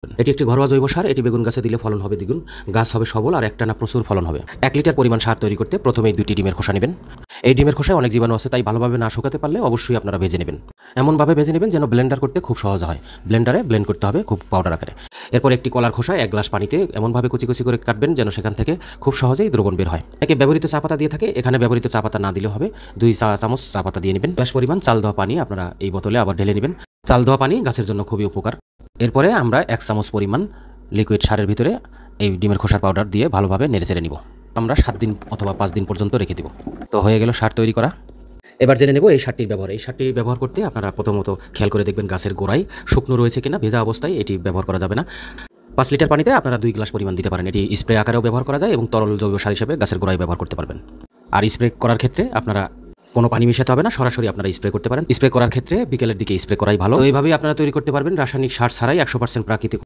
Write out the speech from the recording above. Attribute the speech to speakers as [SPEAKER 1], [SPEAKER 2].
[SPEAKER 1] এটি একটি ঘরোয়া জৈব সার। এটি বেগুন গাছে দিলে ফলন হবে দ্বিগুণ, গাছ হবে সবল আর একটানা প্রচুর ফলন হবে। 1 লিটার পরিমাণ সার তৈরি করতে প্রথমেই 2টি ডিমের খোসা নেবেন। এই ডিমের খোসায় অনেক জীবাণু আছে, তাই ভালোভাবে না শুকাতে পারলে অবশ্যই আপনারা ভেজে নেবেন। এমনভাবে ভেজে নেবেন যেন ব্লেন্ডার করতে খুব সহজ হয়। ব্লেন্ডারে ব্লেন্ড করতে হবে খুব পাউডার আকারে। এরপর একটি কলার খোসা 1 গ্লাস পানিতে এমনভাবে কুচি কুচি করে কাটবেন যেন সেখান থেকে খুব সহজেই দ্রবণ বের হয়। একে ব্যবহৃত চা পাতা দিয়ে থাকে, এখানে ব্যবহৃত চা পাতা না দিলেও হবে। 2 চা চামচ চা পাতা দিয়ে নেবেন। গ্লাস পরিমাণ চাল ধোয়া পানি আপনারা এই বোতলে আবার ঢেলে নেবেন। চাল ধোয়া পানি গাছের জন্য খুবই উপকার। এরপরে আমরা 1 চামচ পরিমাণ লিকুইড সারের ভিতরে এই ডিমের খোসার পাউডার দিয়ে ভালোভাবে নেড়েচেড়ে নিব। আমরা 7 দিন অথবা 5 দিন পর্যন্ত রেখে দিব। তো হয়ে গেল সার তৈরি করা। এবার জেনে নেব এই সারটির ব্যবহার। এই সারটি ব্যবহার করতে আপনারা প্রথমত খেয়াল করে দেখবেন গাছের গোড়ায় শুকনো রয়েছে কিনা। ভেজা অবস্থায় এটি ব্যবহার করা যাবে না। 5 লিটার পানিতে আপনারা 2 গ্লাস পরিমাণ দিতে পারেন। এটি স্প্রে আকারেও ব্যবহার করা যায় এবং তরল জৈব সার হিসেবে গাছের গোড়ায় ব্যবহার করতে পারবেন। আর স্প্রে করার ক্ষেত্রে আপনারা কোনো পানি মেশাতে হবে না, সরাসরি আপনারা স্প্রে করতে পারেন। স্প্রে করার ক্ষেত্রে বিকেলের দিকে স্প্রে করাই ভালো। তো এইভাবেই আপনারা তৈরি করতে পারবেন রাসায়নিক সার ছাড়াই 100% প্রাকৃতিক